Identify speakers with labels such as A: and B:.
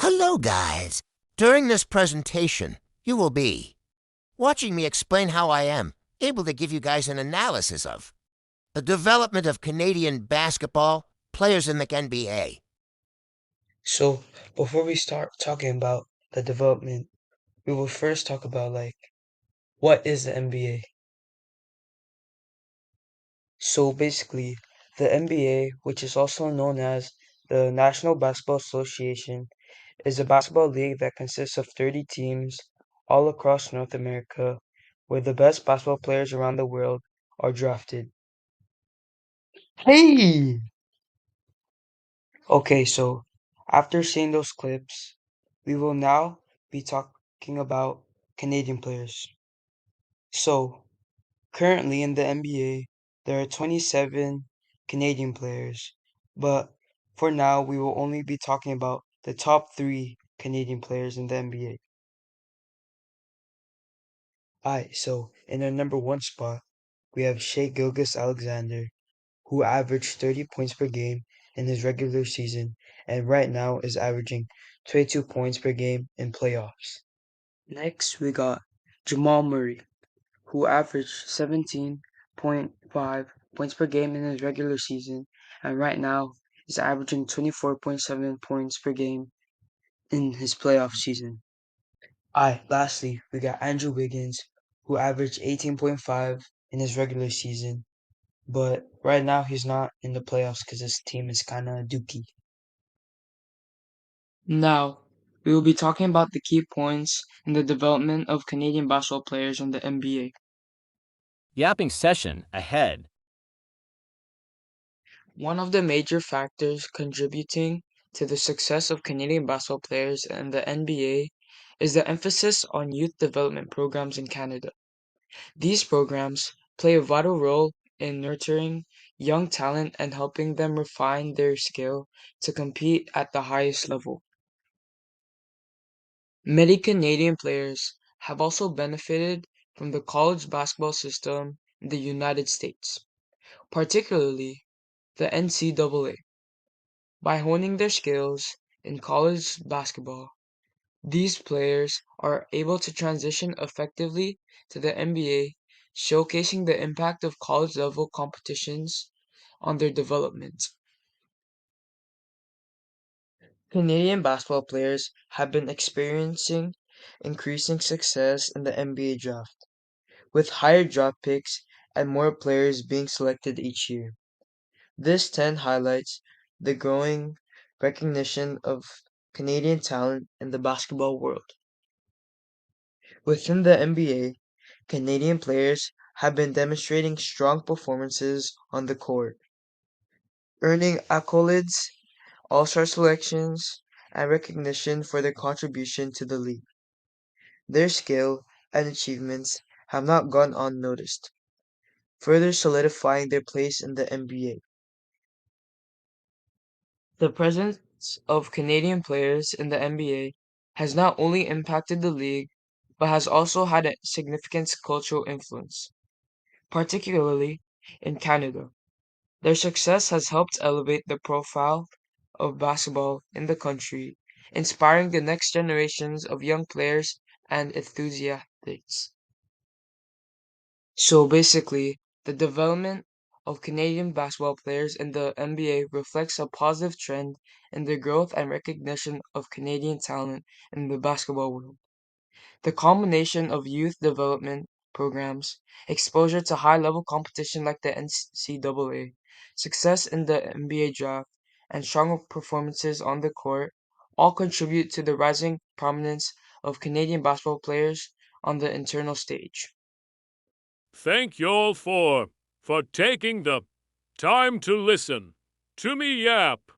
A: Hello, guys. During this presentation, you will be watching me explain how I am able to give you guys an analysis of the development of Canadian basketball players in the NBA.
B: So, before we start talking about the development, we will first talk about what is the NBA? So basically, the NBA, which is also known as the National Basketball Association, is a basketball league that consists of 30 teams all across North America, where the best basketball players around the world are drafted. Hey! Okay, so after seeing those clips, we will now be talking about Canadian players. So, currently in the NBA, there are 27 Canadian players, but for now, we will only be talking about the top three Canadian players in the NBA. Alright, so in our number one spot, we have Shea Gilgeous-Alexander, who averaged 30 points per game in his regular season and right now is averaging 22 points per game in playoffs. Next, we got Jamal Murray, who averaged 17.5 points per game in his regular season and right now is averaging 24.7 points per game in his playoff season. Lastly, we got Andrew Wiggins, who averaged 18.5 in his regular season, but right now he's not in the playoffs because his team is kind of dookie. Now, we will be talking about the key points in the development of Canadian basketball players in the NBA.
C: Yapping session ahead.
B: One of the major factors contributing to the success of Canadian basketball players and the NBA is the emphasis on youth development programs in Canada. These programs play a vital role in nurturing young talent and helping them refine their skill to compete at the highest level. Many Canadian players have also benefited from the college basketball system in the United States, particularly the NCAA. By honing their skills in college basketball, these players are able to transition effectively to the NBA, showcasing the impact of college level competitions on their development. Canadian basketball players have been experiencing increasing success in the NBA draft, with higher draft picks and more players being selected each year. This trend highlights the growing recognition of Canadian talent in the basketball world. Within the NBA, Canadian players have been demonstrating strong performances on the court, earning accolades, all-star selections, and recognition for their contribution to the league. Their skill and achievements have not gone unnoticed, further solidifying their place in the NBA. The presence of Canadian players in the NBA has not only impacted the league, but has also had a significant cultural influence, particularly in Canada. Their success has helped elevate the profile of basketball in the country, inspiring the next generations of young players and enthusiasts. So basically, the development of Canadian basketball players in the NBA reflects a positive trend in the growth and recognition of Canadian talent in the basketball world. The combination of youth development programs, exposure to high-level competition like the NCAA, success in the NBA draft, and strong performances on the court all contribute to the rising prominence of Canadian basketball players on the international stage.
D: Thank you all for taking the time to listen to me yap.